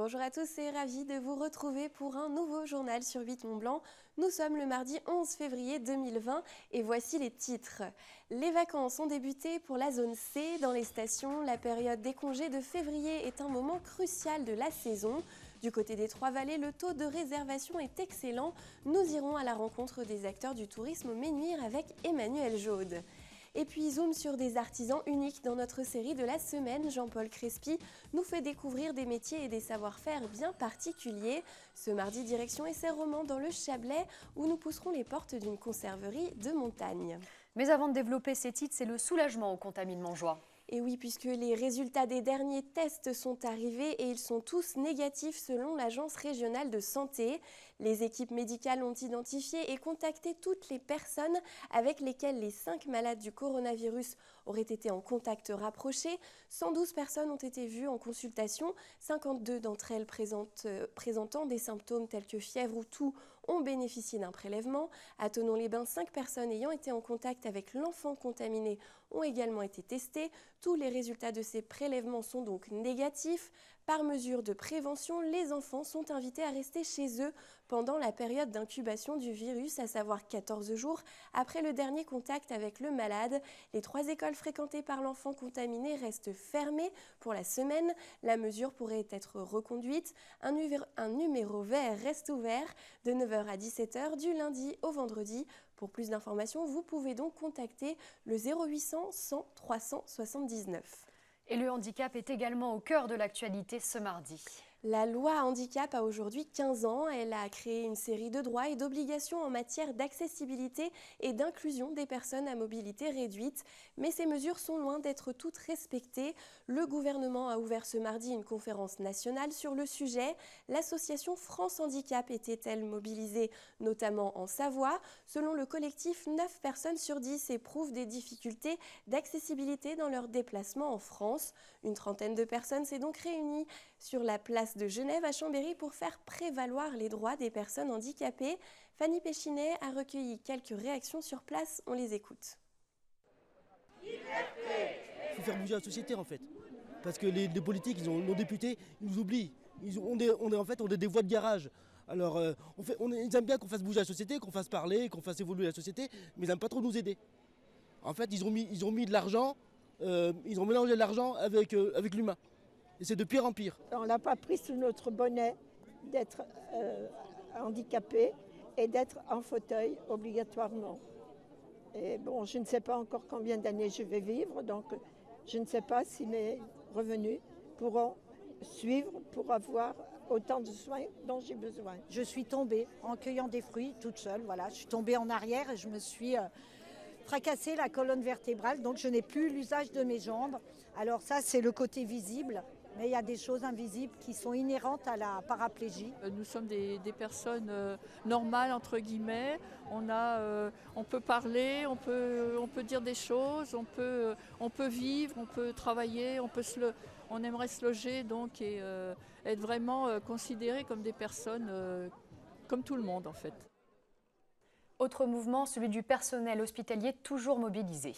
Bonjour à tous et ravi de vous retrouver pour un nouveau journal sur 8 Mont-Blanc. Nous sommes le mardi 11 février 2020 et voici les titres. Les vacances ont débuté pour la zone C dans les stations. La période des congés de février est un moment crucial de la saison. Du côté des Trois-Vallées, le taux de réservation est excellent. Nous irons à la rencontre des acteurs du tourisme au Menhir avec Emmanuel Jaude. Et puis zoom sur des artisans uniques dans notre série de la semaine. Jean-Paul Crespi nous fait découvrir des métiers et des savoir-faire bien particuliers. Ce mardi, direction Essay-Romans dans le Chablais où nous pousserons les portes d'une conserverie de montagne. Mais avant de développer ces titres, c'est le soulagement au Contamine Montjoie. Et oui, puisque les résultats des derniers tests sont arrivés et ils sont tous négatifs selon l'Agence régionale de santé. Les équipes médicales ont identifié et contacté toutes les personnes avec lesquelles les 5 malades du coronavirus auraient été en contact rapproché. 112 personnes ont été vues en consultation, 52 d'entre elles présentant des symptômes tels que fièvre ou toux ont bénéficié d'un prélèvement. À Thonon-les-Bains, 5 personnes ayant été en contact avec l'enfant contaminé ont également été testées. Tous les résultats de ces prélèvements sont donc négatifs. Par mesure de prévention, les enfants sont invités à rester chez eux pendant la période d'incubation du virus, à savoir 14 jours après le dernier contact avec le malade. Les 3 écoles fréquentées par l'enfant contaminé restent fermées pour la semaine. La mesure pourrait être reconduite. Un numéro vert reste ouvert de 9h à 17h du lundi au vendredi. Pour plus d'informations, vous pouvez donc contacter le 0800 100 379. Et le handicap est également au cœur de l'actualité ce mardi. La loi handicap a aujourd'hui 15 ans. Elle a créé une série de droits et d'obligations en matière d'accessibilité et d'inclusion des personnes à mobilité réduite. Mais ces mesures sont loin d'être toutes respectées. Le gouvernement a ouvert ce mardi une conférence nationale sur le sujet. L'association France Handicap était-elle mobilisée, notamment en Savoie? Selon le collectif, 9 personnes sur 10 éprouvent des difficultés d'accessibilité dans leurs déplacements en France. Une trentaine de personnes s'est donc réunie sur la place de Genève à Chambéry pour faire prévaloir les droits des personnes handicapées. Fanny Péchinet a recueilli quelques réactions sur place, on les écoute. Il faut faire bouger la société en fait, parce que les politiques, nos députés, ils nous oublient. On est des voix de garage. Alors ils aiment bien qu'on fasse bouger la société, qu'on fasse parler, qu'on fasse évoluer la société, mais ils n'aiment pas trop nous aider. En fait, ils ont mis de l'argent, ils ont mélangé l'argent avec l'humain. Et c'est de pire en pire. On n'a pas pris sous notre bonnet d'être handicapé et d'être en fauteuil obligatoirement. Et bon, je ne sais pas encore combien d'années je vais vivre, donc je ne sais pas si mes revenus pourront suivre pour avoir autant de soins dont j'ai besoin. Je suis tombée en cueillant des fruits toute seule, voilà. Je suis tombée en arrière et je me suis fracassé la colonne vertébrale, donc je n'ai plus l'usage de mes jambes. Alors ça, c'est le côté visible. Mais il y a des choses invisibles qui sont inhérentes à la paraplégie. Nous sommes des personnes normales, entre guillemets. On peut parler, on peut dire des choses, on peut vivre, on peut travailler, on aimerait se loger donc, et être vraiment considérés comme des personnes comme tout le monde en fait. Autre mouvement, celui du personnel hospitalier toujours mobilisé.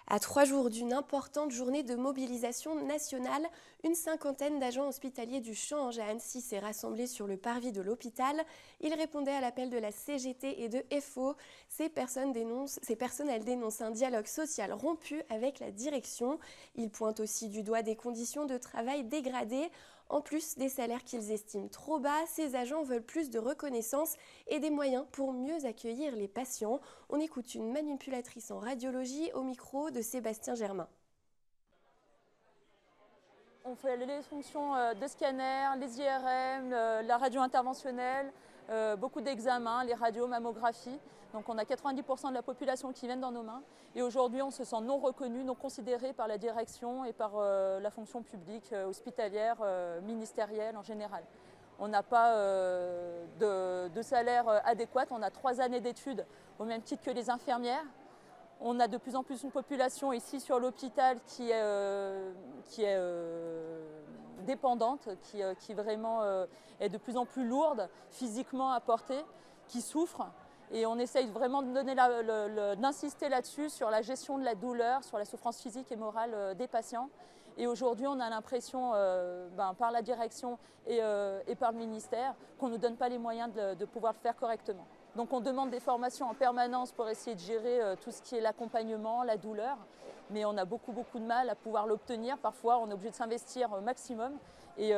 À 3 jours d'une importante journée de mobilisation nationale, une cinquantaine d'agents hospitaliers du Change à Annecy s'est rassemblée sur le parvis de l'hôpital. Ils répondaient à l'appel de la CGT et de FO. Ces personnels dénoncent un dialogue social rompu avec la direction. Ils pointent aussi du doigt des conditions de travail dégradées. En plus des salaires qu'ils estiment trop bas, ces agents veulent plus de reconnaissance et des moyens pour mieux accueillir les patients. On écoute une manipulatrice en radiologie au micro de Sébastien Germain. On fait les fonctions de scanner, les IRM, la radio interventionnelle, beaucoup d'examens, les radios, mammographies. Donc on a 90% de la population qui viennent dans nos mains. Et aujourd'hui, on se sent non reconnu, non considéré par la direction et par la fonction publique, hospitalière, ministérielle en général. On n'a pas de salaire adéquat, on a 3 années d'études au même titre que les infirmières. On a de plus en plus une population ici sur l'hôpital qui est dépendante, qui vraiment est de plus en plus lourde physiquement à porter, qui souffre. Et on essaye vraiment d'insister là-dessus, sur la gestion de la douleur, sur la souffrance physique et morale des patients. Et aujourd'hui, on a l'impression, par la direction et par le ministère, qu'on ne nous donne pas les moyens de pouvoir le faire correctement. Donc on demande des formations en permanence pour essayer de gérer tout ce qui est l'accompagnement, la douleur. Mais on a beaucoup de mal à pouvoir l'obtenir. Parfois, on est obligé de s'investir au maximum. Et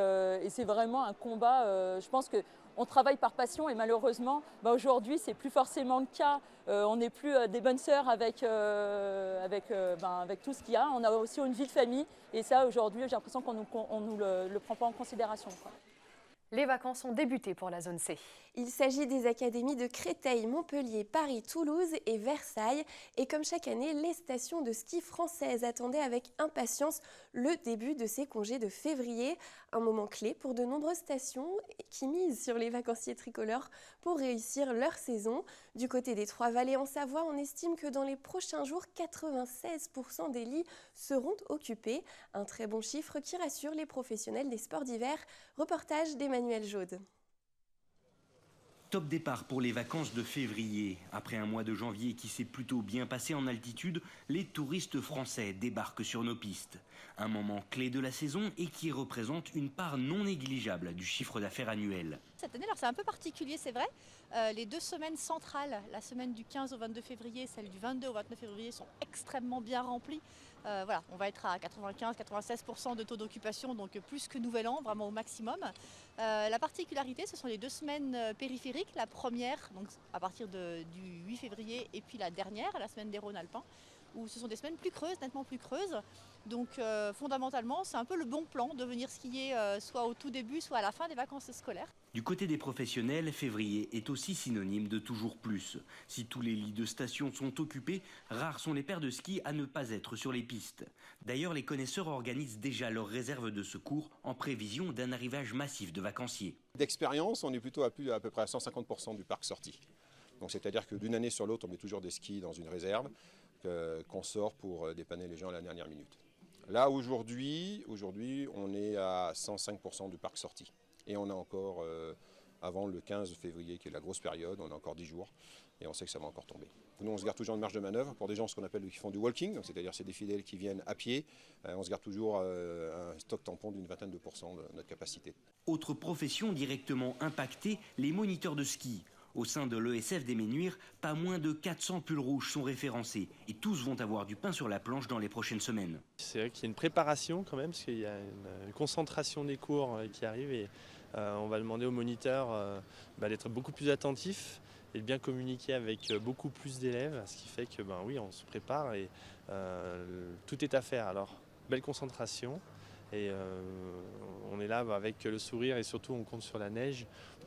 c'est vraiment un combat. Je pense qu'on travaille par passion et malheureusement, aujourd'hui, ce n'est plus forcément le cas. On n'est plus des bonnes sœurs avec tout ce qu'il y a. On a aussi une vie de famille. Et ça, aujourd'hui, j'ai l'impression qu'on ne nous le prend pas en considération, quoi. Les vacances ont débuté pour la zone C. Il s'agit des académies de Créteil, Montpellier, Paris, Toulouse et Versailles. Et comme chaque année, les stations de ski françaises attendaient avec impatience le début de ces congés de février. Un moment clé pour de nombreuses stations qui misent sur les vacanciers tricolores pour réussir leur saison. Du côté des Trois-Vallées en Savoie, on estime que dans les prochains jours, 96% des lits seront occupés. Un très bon chiffre qui rassure les professionnels des sports d'hiver. Reportage d'Emmanuel Jaude. Top départ pour les vacances de février. Après un mois de janvier qui s'est plutôt bien passé en altitude, les touristes français débarquent sur nos pistes. Un moment clé de la saison et qui représente une part non négligeable du chiffre d'affaires annuel. Cette année, alors c'est un peu particulier, c'est vrai. Les 2 semaines centrales, la semaine du 15 au 22 février, celle du 22 au 29 février, sont extrêmement bien remplies. Voilà, on va être à 95-96% de taux d'occupation, donc plus que Nouvel An, vraiment au maximum. La particularité, ce sont les 2 semaines périphériques. La première, donc à partir du 8 février, et puis la dernière, la semaine des Rhônes-Alpins, où ce sont des semaines plus creuses, nettement plus creuses. Donc fondamentalement, c'est un peu le bon plan de venir skier soit au tout début, soit à la fin des vacances scolaires. Du côté des professionnels, février est aussi synonyme de toujours plus. Si tous les lits de station sont occupés, rares sont les paires de ski à ne pas être sur les pistes. D'ailleurs, les connaisseurs organisent déjà leurs réserves de secours en prévision d'un arrivage massif de vacanciers. D'expérience, on est plutôt à peu près à 150% du parc sorti. Donc c'est-à-dire que d'une année sur l'autre, on met toujours des skis dans une réserve qu'on sort pour dépanner les gens à la dernière minute. Là, aujourd'hui, on est à 105% du parc sorti. Et on a encore, avant le 15 février, qui est la grosse période, on a encore 10 jours. Et on sait que ça va encore tomber. Nous, on se garde toujours une marge de manœuvre pour des gens, ce qu'on appelle, qui font du walking, c'est-à-dire c'est des fidèles qui viennent à pied. On se garde toujours un stock tampon d'une 22% de notre capacité. Autre profession directement impactée, les moniteurs de ski. Au sein de l'ESF des Ménuires, pas moins de 400 pulls rouges sont référencés et tous vont avoir du pain sur la planche dans les prochaines semaines. C'est vrai qu'il y a une préparation quand même, parce qu'il y a une concentration des cours qui arrive et on va demander aux moniteurs d'être beaucoup plus attentifs et de bien communiquer avec beaucoup plus d'élèves, ce qui fait que oui, on se prépare et tout est à faire. Alors, belle concentration. Et on est là avec le sourire et surtout on compte sur la neige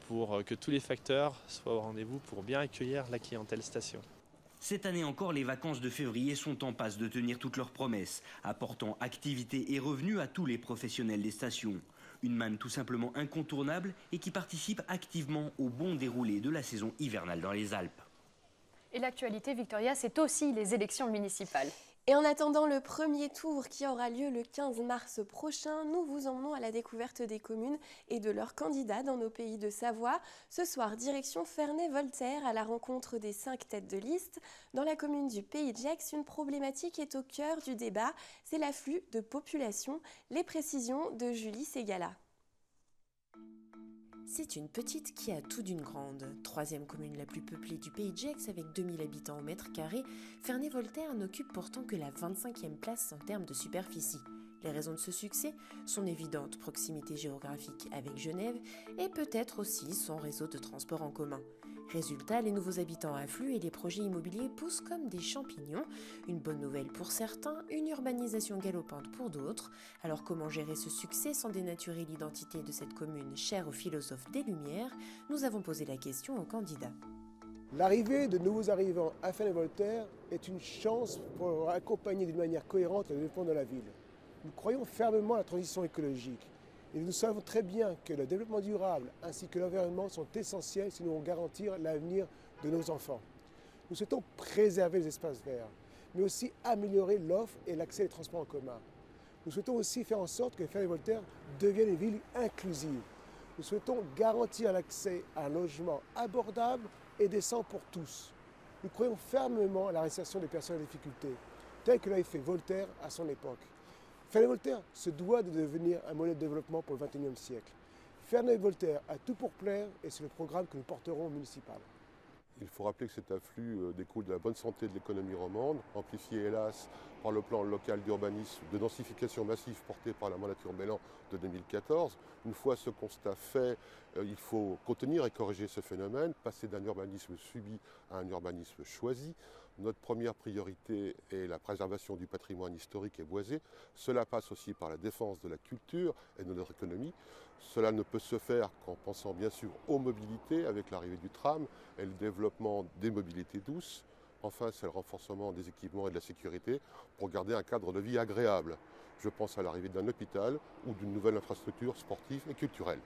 pour que tous les facteurs soient au rendez-vous pour bien accueillir la clientèle station. Cette année encore, les vacances de février sont en passe de tenir toutes leurs promesses, apportant activité et revenus à tous les professionnels des stations. Une manne tout simplement incontournable et qui participe activement au bon déroulé de la saison hivernale dans les Alpes. Et l'actualité, Victoria, c'est aussi les élections municipales. Et en attendant le premier tour qui aura lieu le 15 mars prochain, nous vous emmenons à la découverte des communes et de leurs candidats dans nos pays de Savoie. Ce soir, direction Ferney-Voltaire à la rencontre des 5 têtes de liste. Dans la commune du Pays de Gex, une problématique est au cœur du débat, c'est l'afflux de population. Les précisions de Julie Ségala. C'est une petite qui a tout d'une grande. 3e commune la plus peuplée du Pays de Gex avec 2000 habitants au mètre carré, Ferney-Voltaire n'occupe pourtant que la 25e place en termes de superficie. Les raisons de ce succès sont évidentes, proximité géographique avec Genève et peut-être aussi son réseau de transport en commun. Résultat, les nouveaux habitants affluent et les projets immobiliers poussent comme des champignons. Une bonne nouvelle pour certains, une urbanisation galopante pour d'autres. Alors comment gérer ce succès sans dénaturer l'identité de cette commune chère aux philosophes des Lumières? Nous avons posé la question aux candidats. L'arrivée de nouveaux arrivants à Ferney-Voltaire est une chance pour accompagner d'une manière cohérente le développement de la ville. Nous croyons fermement à la transition écologique. Et nous savons très bien que le développement durable ainsi que l'environnement sont essentiels si nous voulons garantir l'avenir de nos enfants. Nous souhaitons préserver les espaces verts, mais aussi améliorer l'offre et l'accès aux transports en commun. Nous souhaitons aussi faire en sorte que Ferney-Voltaire devienne une ville inclusive. Nous souhaitons garantir l'accès à un logement abordable et décent pour tous. Nous croyons fermement à la réinsertion des personnes en difficulté, telle que l'avait fait Voltaire à son époque. Ferney-Voltaire se doit de devenir un modèle de développement pour le XXIe siècle. Ferney-Voltaire a tout pour plaire et c'est le programme que nous porterons au municipal. Il faut rappeler que cet afflux découle de la bonne santé de l'économie romande, amplifié hélas par le plan local d'urbanisme de densification massive porté par la mandature Bellan de 2014. Une fois ce constat fait, il faut contenir et corriger ce phénomène, passer d'un urbanisme subi à un urbanisme choisi. Notre première priorité est la préservation du patrimoine historique et boisé. Cela passe aussi par la défense de la culture et de notre économie. Cela ne peut se faire qu'en pensant bien sûr aux mobilités avec l'arrivée du tram et le développement des mobilités douces. Enfin, c'est le renforcement des équipements et de la sécurité pour garder un cadre de vie agréable. Je pense à l'arrivée d'un hôpital ou d'une nouvelle infrastructure sportive et culturelle.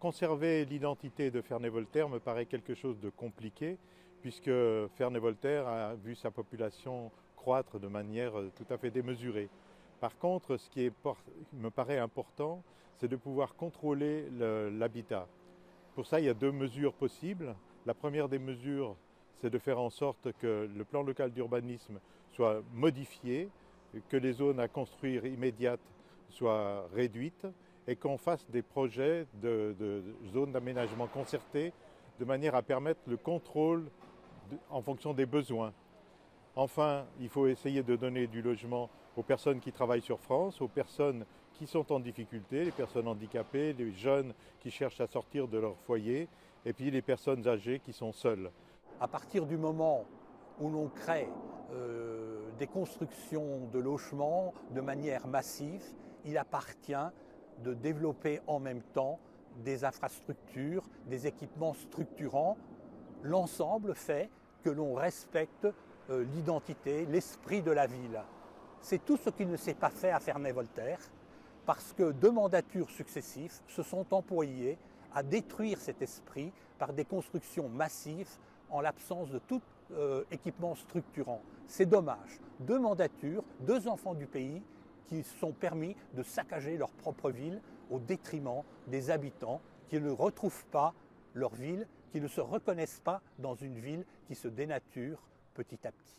Conserver l'identité de Ferney-Voltaire me paraît quelque chose de compliqué, puisque Ferney-Voltaire a vu sa population croître de manière tout à fait démesurée. Par contre, ce qui me paraît important, c'est de pouvoir contrôler l'habitat. Pour ça, il y a deux mesures possibles. La première des mesures, c'est de faire en sorte que le plan local d'urbanisme soit modifié, que les zones à construire immédiates soient réduites et qu'on fasse des projets de zones d'aménagement concertées de manière à permettre le contrôle en fonction des besoins. Enfin, il faut essayer de donner du logement aux personnes qui travaillent sur France, aux personnes qui sont en difficulté, les personnes handicapées, les jeunes qui cherchent à sortir de leur foyer, et puis les personnes âgées qui sont seules. À partir du moment où l'on crée des constructions de logements de manière massive, il appartient de développer en même temps des infrastructures, des équipements structurants. L'ensemble fait que l'on respecte l'identité, l'esprit de la ville. C'est tout ce qui ne s'est pas fait à Ferney-Voltaire, parce que deux mandatures successives se sont employées à détruire cet esprit par des constructions massives en l'absence de tout équipement structurant. C'est dommage. Deux mandatures, deux enfants du pays qui se sont permis de saccager leur propre ville au détriment des habitants qui ne retrouvent pas leur ville, qui ne se reconnaissent pas dans une ville qui se dénature petit à petit.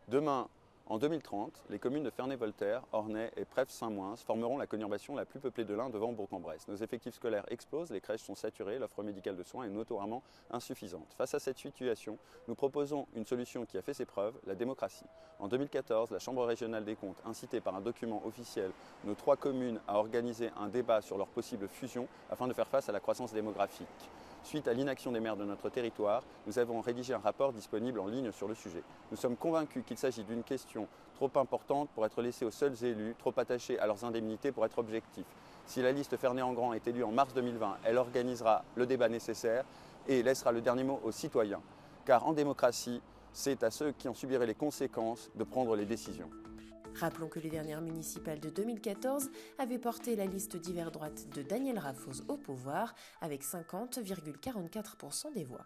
Demain, en 2030, les communes de Ferney-Voltaire, Ornay et Prèves-Saint-Moins formeront la conurbation la plus peuplée de l'Ain devant Bourg-en-Bresse. Nos effectifs scolaires explosent, les crèches sont saturées, l'offre médicale de soins est notoirement insuffisante. Face à cette situation, nous proposons une solution qui a fait ses preuves, la démocratie. En 2014, la Chambre régionale des comptes, incitée par un document officiel, nos 3 communes à organiser un débat sur leur possible fusion afin de faire face à la croissance démographique. Suite à l'inaction des maires de notre territoire, nous avons rédigé un rapport disponible en ligne sur le sujet. Nous sommes convaincus qu'il s'agit d'une question trop importante pour être laissée aux seuls élus, trop attachés à leurs indemnités pour être objectifs. Si la liste Ferney-en-Grand est élue en mars 2020, elle organisera le débat nécessaire et laissera le dernier mot aux citoyens. Car en démocratie, c'est à ceux qui en subiraient les conséquences de prendre les décisions. Rappelons que les dernières municipales de 2014 avaient porté la liste d'hiver droite de Daniel Rafoz au pouvoir avec 50,44% des voix.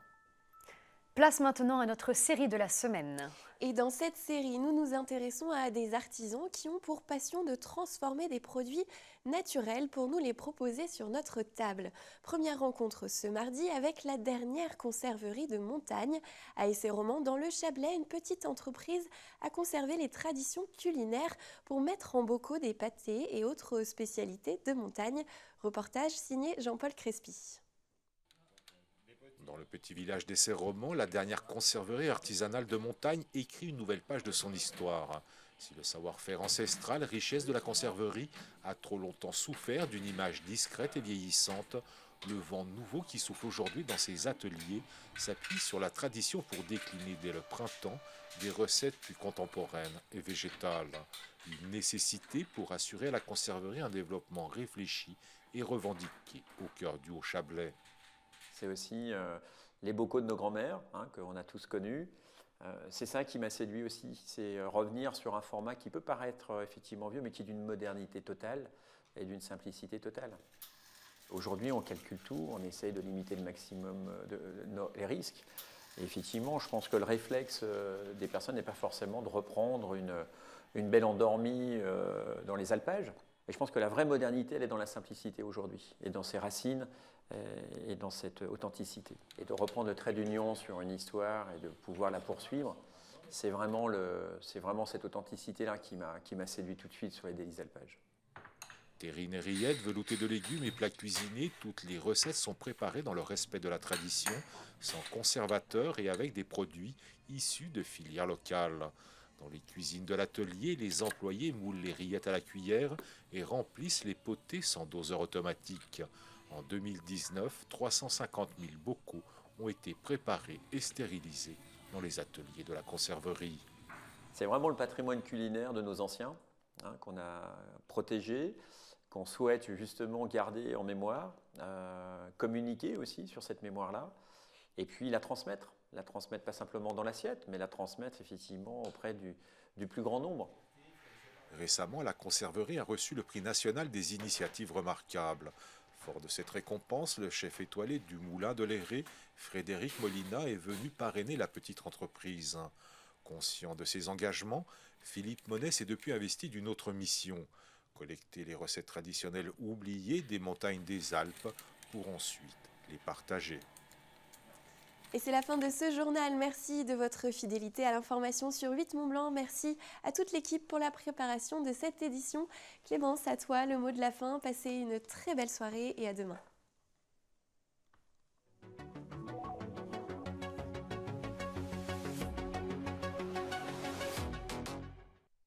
Place maintenant à notre série de la semaine. Et dans cette série, nous nous intéressons à des artisans qui ont pour passion de transformer des produits naturels pour nous les proposer sur notre table. Première rencontre ce mardi avec la dernière conserverie de Montagne. À Essay-Romand, dans le Chablais, une petite entreprise a conservé les traditions culinaires pour mettre en bocaux des pâtés et autres spécialités de montagne. Reportage signé Jean-Paul Crespi. Dans le petit village d'Essay-Romand, la dernière conserverie artisanale de Montagne écrit une nouvelle page de son histoire. Si le savoir-faire ancestral, richesse de la conserverie, a trop longtemps souffert d'une image discrète et vieillissante, le vent nouveau qui souffle aujourd'hui dans ces ateliers s'appuie sur la tradition pour décliner dès le printemps des recettes plus contemporaines et végétales. Une nécessité pour assurer à la conserverie un développement réfléchi et revendiqué au cœur du Haut-Chablais. C'est aussi les bocaux de nos grands-mères, qu'on a tous connus. C'est ça qui m'a séduit aussi, c'est revenir sur un format qui peut paraître effectivement vieux, mais qui est d'une modernité totale et d'une simplicité totale. Aujourd'hui, on calcule tout, on essaye de limiter le maximum les risques. Et effectivement, je pense que le réflexe des personnes n'est pas forcément de reprendre une belle endormie dans les alpages. Et je pense que la vraie modernité, elle est dans la simplicité aujourd'hui, et dans ses racines, et dans cette authenticité. Et de reprendre le trait d'union sur une histoire et de pouvoir la poursuivre, c'est vraiment cette authenticité-là qui m'a séduit tout de suite sur les délices d'alpage. Terrines et rillettes, veloutés de légumes et plats cuisinés, toutes les recettes sont préparées dans le respect de la tradition, sans conservateurs et avec des produits issus de filières locales. Dans les cuisines de l'atelier, les employés moulent les rillettes à la cuillère et remplissent les potées sans doseur automatique. En 2019, 350 000 bocaux ont été préparés et stérilisés dans les ateliers de la conserverie. C'est vraiment le patrimoine culinaire de nos anciens, qu'on a protégé, qu'on souhaite justement garder en mémoire, communiquer aussi sur cette mémoire-là, et puis la transmettre pas simplement dans l'assiette, mais la transmettre effectivement auprès du plus grand nombre. Récemment, la conserverie a reçu le prix national des initiatives remarquables. Fort de cette récompense, le chef étoilé du Moulin de l'Héré, Frédéric Molina, est venu parrainer la petite entreprise. Conscient de ses engagements, Philippe Monet s'est depuis investi d'une autre mission, collecter les recettes traditionnelles oubliées des montagnes des Alpes pour ensuite les partager. Et c'est la fin de ce journal. Merci de votre fidélité à l'information sur 8 Mont-Blanc. Merci à toute l'équipe pour la préparation de cette édition. Clémence, à toi le mot de la fin. Passez une très belle soirée et à demain.